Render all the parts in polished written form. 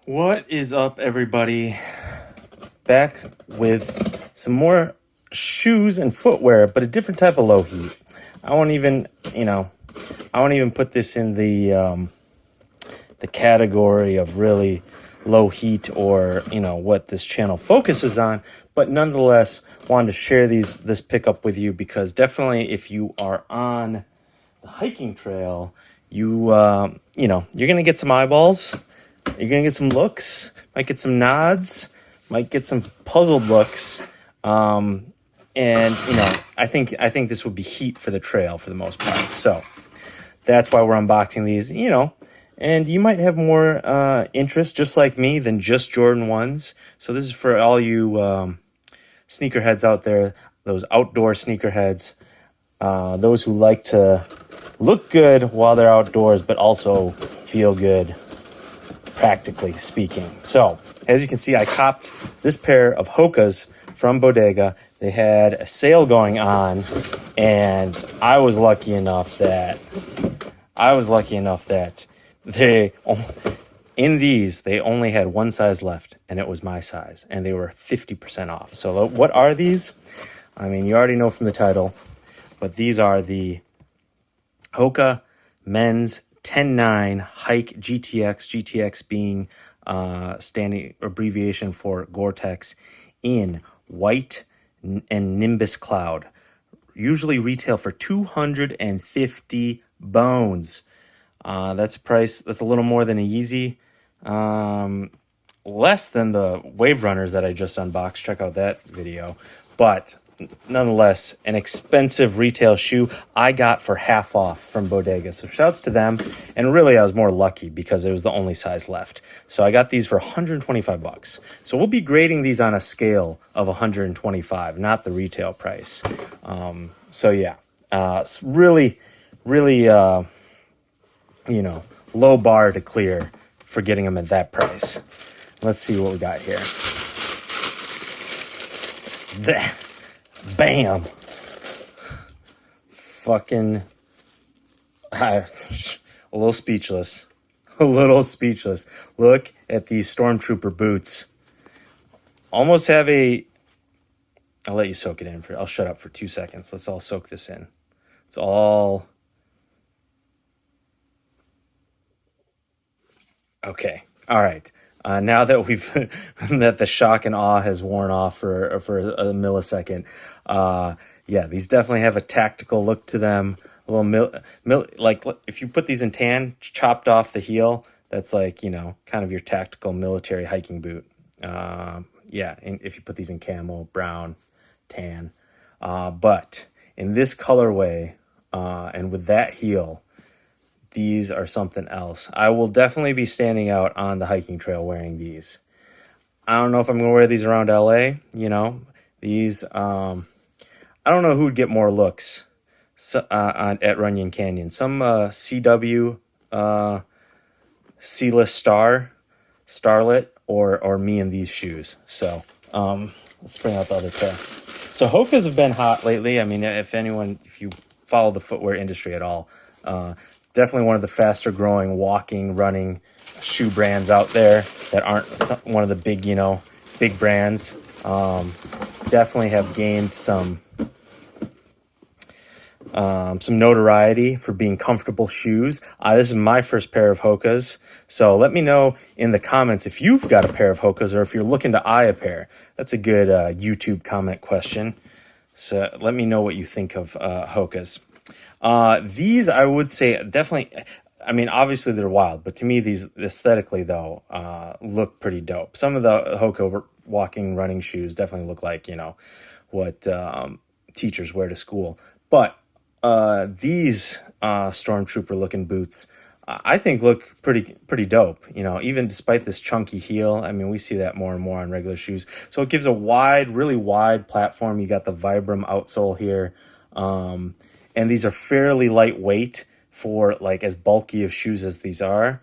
What is up, everybody? Back with some more shoes and footwear, but a different type of low heat. I won't even, I won't even put this in the category of really low heat or what this channel focuses on. But nonetheless, wanted to share this pickup with you because definitely, if you are on the hiking trail, you're gonna get some eyeballs. You're gonna get some looks, might get some nods, might get some puzzled looks, and I think this would be heat for the trail for the most part. So that's why we're unboxing these. And you might have more interest, just like me, than just Jordan 1s. So this is for all you sneakerheads out there, those outdoor sneakerheads, those who like to look good while they're outdoors, but also feel good, practically speaking. So, as you can see, I copped this pair of Hokas from Bodega. They had a sale going on, and I was lucky enough that they only had one size left, and it was my size, and they were 50% off. So what are these? I mean, you already know from the title, but these are the Hoka men's TenNine hike GTX, GTX being standing abbreviation for gore-tex, in white and Nimbus cloud. Usually retail for 250 bones. That's a price that's a little more than a Yeezy. Less than the Wave Runners that I just unboxed. Check out that video. But nonetheless, an expensive retail shoe I got for half off from Bodega. So shouts to them. And really, I was more lucky because it was the only size left. So I got these for 125 bucks. So we'll be grading these on a scale of 125, not the retail price. So yeah, it's really, low bar to clear for getting them at that price. Let's see what we got here. Bam! Fucking... a little speechless. A little speechless. Look at these Stormtrooper boots. Almost have a... I'll let you soak it in. I'll shut up for 2 seconds. Let's all soak this in. It's all... Okay. All right. Now that that the shock and awe has worn off for a millisecond, yeah, these definitely have a tactical look to them. A little like if you put these in tan, chopped off the heel, that's like kind of your tactical military hiking boot. Yeah, and if you put these in camo, brown, tan, but in this colorway, and with that heel, these are something else. I will definitely be standing out on the hiking trail wearing these. I don't know if I'm going to wear these around LA. These, I don't know who would get more looks at Runyon Canyon. Some CW, C-list starlet, or me in these shoes. So let's bring out the other pair. So Hokas have been hot lately. I mean, if you follow the footwear industry at all, definitely one of the faster growing walking, running shoe brands out there that aren't one of the big brands. Definitely have gained some notoriety for being comfortable shoes. This is my first pair of Hokas. So let me know in the comments if you've got a pair of Hokas or if you're looking to eye a pair. That's a good YouTube comment question. So let me know what you think of Hokas. These, I would say, definitely, I mean, obviously they're wild, but to me, these aesthetically, though, look pretty dope. Some of the Hoka walking, running shoes definitely look like, what teachers wear to school. But these Stormtrooper-looking boots, I think look pretty dope, even despite this chunky heel. I mean, we see that more and more on regular shoes. So it gives a really wide platform. You got the Vibram outsole here. And these are fairly lightweight for like as bulky of shoes as these are.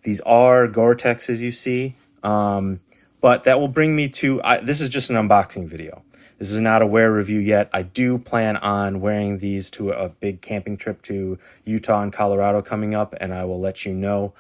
These are gore-tex, as you see. But that will bring me to, this is just an unboxing video. This is not a wear review yet. I do plan on wearing these to a big camping trip to Utah and Colorado coming up, and I will let you know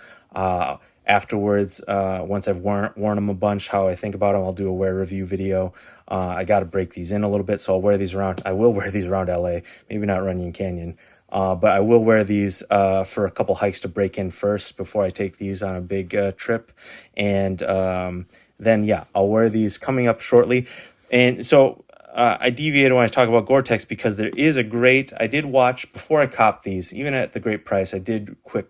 afterwards, once I've worn them a bunch, how I think about them. I'll do a wear review video. I got to break these in a little bit, so I'll wear these around. I will wear these around LA, maybe not Runyon Canyon, but I will wear these for a couple hikes to break in first before I take these on a big trip. And then, yeah, I'll wear these coming up shortly. And so I deviated when I talk about Gore-Tex because there is a great, I did watch, before I copped these, even at the great price, I did quick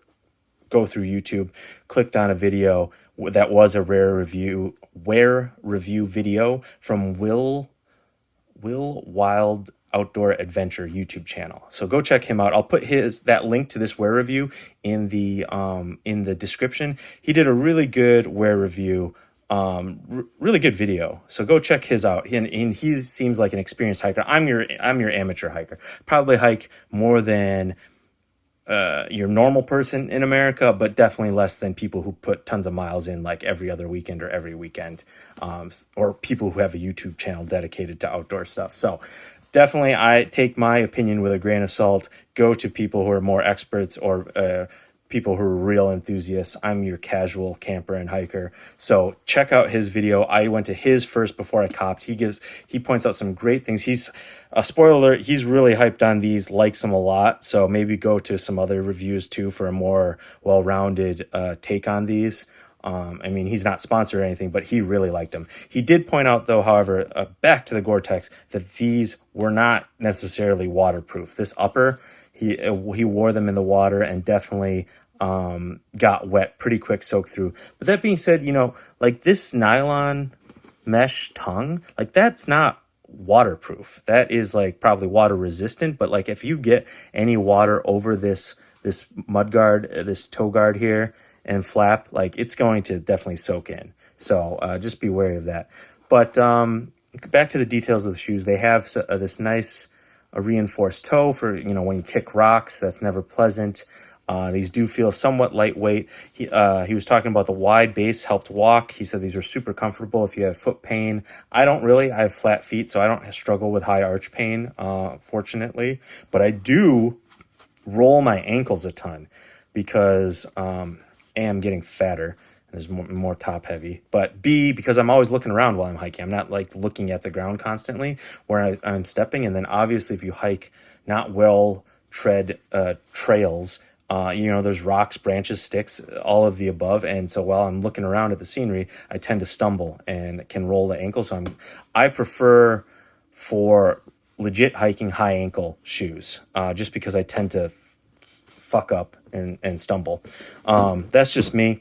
go through YouTube, clicked on a video that was a wear review video from Will Wild Outdoor Adventure YouTube channel. So go check him out. I'll put that link to this wear review in the description. He did a really good wear review, really good video. So go check his out. And he seems like an experienced hiker. I'm your amateur hiker. Probably hike more than your normal person in America, but definitely less than people who put tons of miles in like every other weekend or every weekend, or people who have a YouTube channel dedicated to outdoor stuff. So definitely I take my opinion with a grain of salt. Go to people who are more experts or people who are real enthusiasts. I'm your casual camper and hiker. So check out his video. I went to his first before I copped. He points out some great things. He's a spoiler alert, he's really hyped on these, likes them a lot. So maybe go to some other reviews too for a more well-rounded take on these. I mean, he's not sponsored or anything, but he really liked them. He did point out, though, however, back to the Gore-Tex, that these were not necessarily waterproof. This upper, he wore them in the water and definitely got wet pretty quick, soaked through. But that being said, like this nylon mesh tongue, like that's not waterproof. That is like probably water resistant, but like if you get any water over this mud guard, this toe guard here and flap, like it's going to definitely soak in. So just be wary of that. But back to the details of the shoes. They have this nice reinforced toe for, when you kick rocks. That's never pleasant. These do feel somewhat lightweight. He was talking about the wide base helped walk. He said these are super comfortable if you have foot pain. I don't really. I have flat feet, so I don't struggle with high arch pain, fortunately. But I do roll my ankles a ton because A, I'm getting fatter. There's more top heavy. But B, because I'm always looking around while I'm hiking. I'm not like looking at the ground constantly where I'm stepping. And then obviously if you hike not well tread trails, there's rocks, branches, sticks, all of the above. And so while I'm looking around at the scenery, I tend to stumble and can roll the ankle. So I prefer for legit hiking high ankle shoes, just because I tend to fuck up and stumble. That's just me.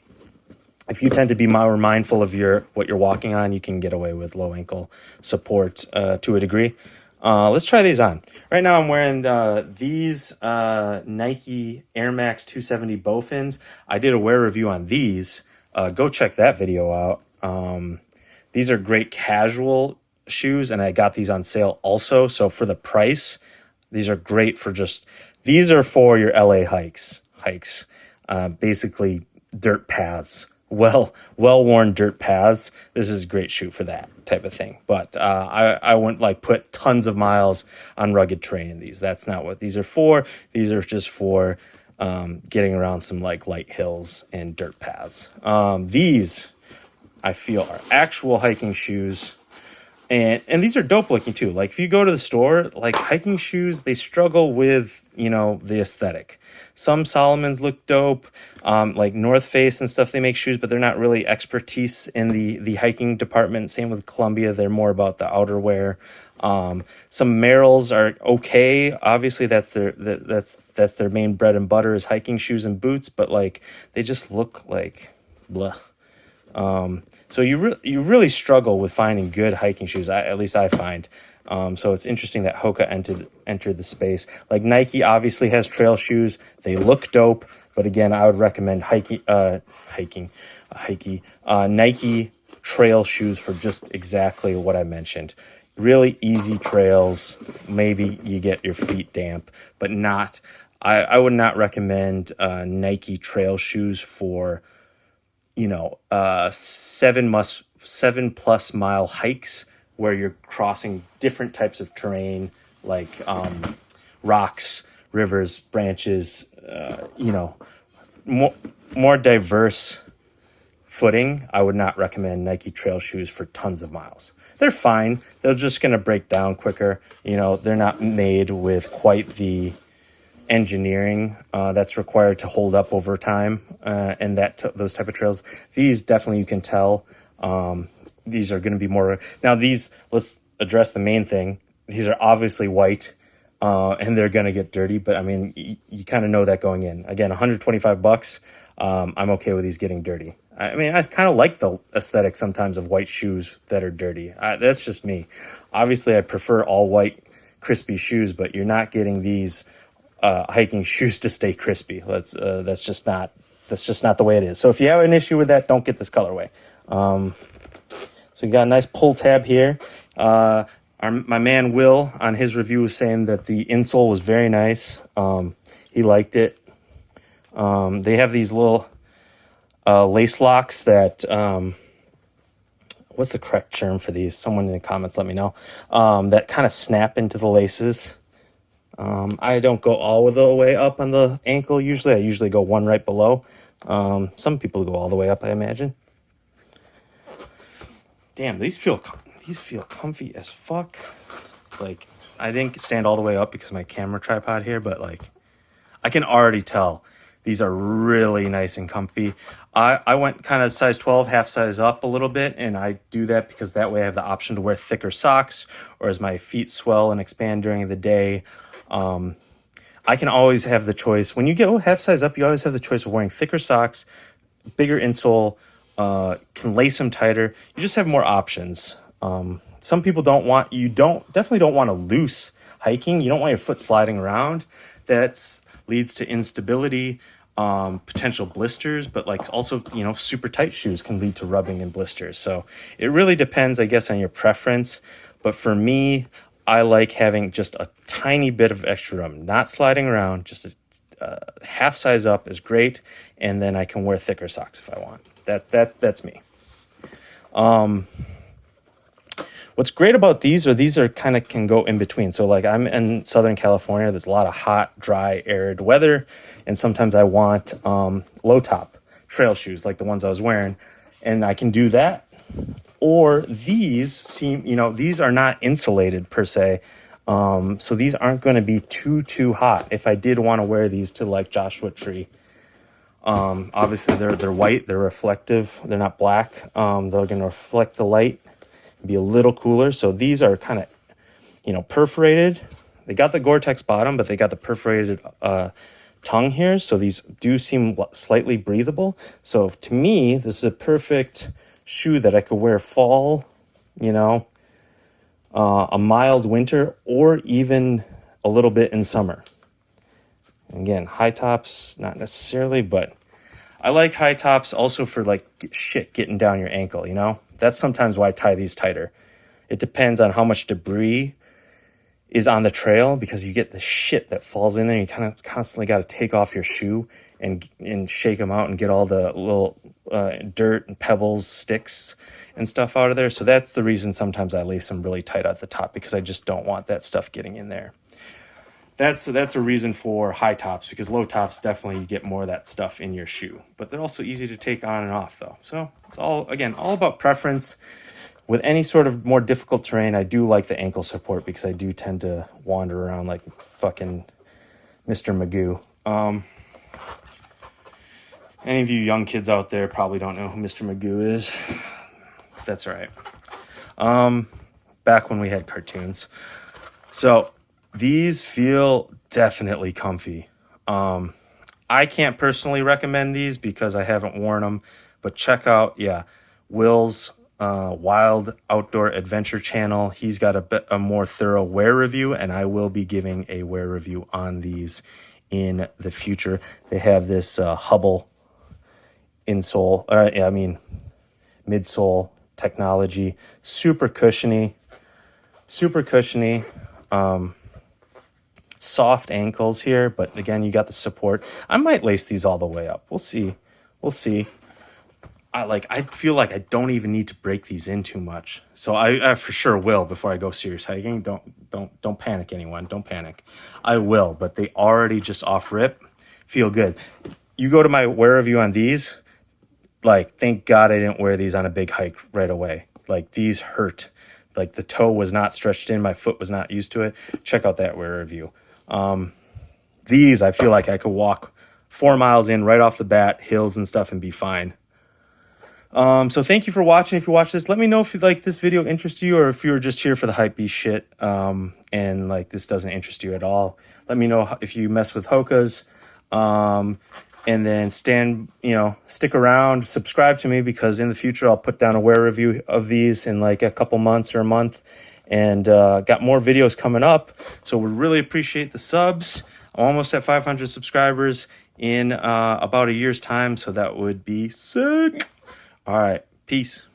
If you tend to be more mindful of what you're walking on, you can get away with low ankle support to a degree. Let's try these on. Right now I'm wearing these Nike Air Max 270 Bowfins. I did a wear review on these. Go check that video out. These are great casual shoes, and I got these on sale also. So for the price, these are great for these are for your LA hikes, basically dirt paths. Well-worn dirt paths. This is a great shoe for that type of thing. But I wouldn't put tons of miles on rugged terrain in these. That's not what these are for. These are just for getting around some light hills and dirt paths. These, I feel, are actual hiking shoes. And these are dope looking too. Like if you go to the store, like hiking shoes, they struggle with, the aesthetic. Some Solomons look dope, like North Face and stuff. They make shoes, but they're not really expertise in the hiking department. Same with Columbia. They're more about the outerwear. Some Merrells are okay. Obviously that's their main bread and butter is hiking shoes and boots, but they just look like blah. So you really struggle with finding good hiking shoes. At least I find. So it's interesting that Hoka entered the space. Like Nike obviously has trail shoes. They look dope, but again, I would recommend Nike trail shoes for just exactly what I mentioned. Really easy trails. Maybe you get your feet damp, but not. I would not recommend Nike trail shoes for 7+ mile hikes where you're crossing different types of terrain like rocks, rivers, branches, more diverse footing, I would not recommend Nike trail shoes for tons of miles. They're fine. They're just going to break down quicker. You know, they're not made with quite the engineering that's required to hold up over time, and those type of trails. These definitely, you can tell, these are going to be more. Now these, let's address the main thing. These are obviously white, and they're going to get dirty, but I mean, you kind of know that going in. Again, $125. I'm okay with these getting dirty. I mean, I kind of like the aesthetic sometimes of white shoes that are dirty. That's just me. Obviously, I prefer all white crispy shoes, but you're not getting these hiking shoes to stay crispy. That's just not the way it is. So if you have an issue with that, don't get this colorway. So you got a nice pull tab here. My man Will on his review was saying that the insole was very nice. He liked it. They have these little lace locks that, what's the correct term for these? Someone in the comments, let me know. That kind of snap into the laces. I don't go all the way up on the ankle usually. I usually go one right below. Some people go all the way up, I imagine. Damn, these feel comfy as fuck. Like, I didn't stand all the way up because of my camera tripod here, but like, I can already tell these are really nice and comfy. I went kind of size 12, half size up a little bit, and I do that because that way I have the option to wear thicker socks, or as my feet swell and expand during the day, I can always have the choice. When you go half size up, you always have the choice of wearing thicker socks, bigger insole, can lace them tighter. You just have more options. Some people definitely don't want a loose hiking. You don't want your foot sliding around. That leads to instability, potential blisters, but like also, you know, super tight shoes can lead to rubbing and blisters. So it really depends, I guess, on your preference. But for me, I like having just a tiny bit of extra room, not sliding around. Just a half size up is great, and then I can wear thicker socks if I want. That's me. What's great about these are kind of can go in between. So like I'm in Southern California, there's a lot of hot, dry, arid weather, and sometimes I want low top trail shoes like the ones I was wearing, and I can do that. Or these these are not insulated per se. So these aren't going to be too hot if I did want to wear these to like Joshua Tree. Obviously they're white, they're reflective, they're not black. They're going to reflect the light, be a little cooler. So these are kind of, perforated. They got the gore-tex bottom, but they got the perforated tongue here. So these do seem slightly breathable. So to me, this is a perfect shoe that I could wear fall, a mild winter, or even a little bit in summer. Again, high tops, not necessarily, but I like high tops also for like getting down your ankle, That's sometimes why I tie these tighter. It depends on how much debris is on the trail, because you get the shit that falls in there. You kind of constantly got to take off your shoe and shake them out and get all the little dirt and pebbles, sticks and stuff out of there. So that's the reason sometimes I lace them really tight at the top, because I just don't want that stuff getting in there. That's a reason for high tops, because low tops definitely you get more of that stuff in your shoe, but they're also easy to take on and off though. So it's all about preference. With any sort of more difficult terrain, I do like the ankle support, because I do tend to wander around like fucking Mr. Magoo. Any of you young kids out there probably don't know who Mr. Magoo is. That's all right. Back when we had cartoons. So these feel definitely comfy. I can't personally recommend these because I haven't worn them, but check out, Will's Wild Outdoor Adventure channel. He's got a more thorough wear review, and I will be giving a wear review on these in the future. They have this Hubble midsole technology, super cushiony, soft ankles here, but again, you got the support. I might lace these all the way up. We'll see. I feel like I don't even need to break these in too much. So I for sure will before I go serious hiking. Don't panic, anyone. Don't panic. I will, but they already just off rip feel good. You go to my wear review on these, like, thank God I didn't wear these on a big hike right away. Like, these hurt. Like, the toe was not stretched in. My foot was not used to it. Check out that wear review. These, I feel like I could walk 4 miles in right off the bat, hills and stuff, and be fine. So thank you for watching. If you watch this, let me know if like this video interests you, or if you're just here for the hype beast shit, and like this doesn't interest you at all. Let me know if you mess with Hokas, and then stick around, subscribe to me, because in the future I'll put down a wear review of these in like a couple months or a month, and got more videos coming up. So we really appreciate the subs. I'm almost at 500 subscribers in about a year's time, so that would be sick. All right, peace.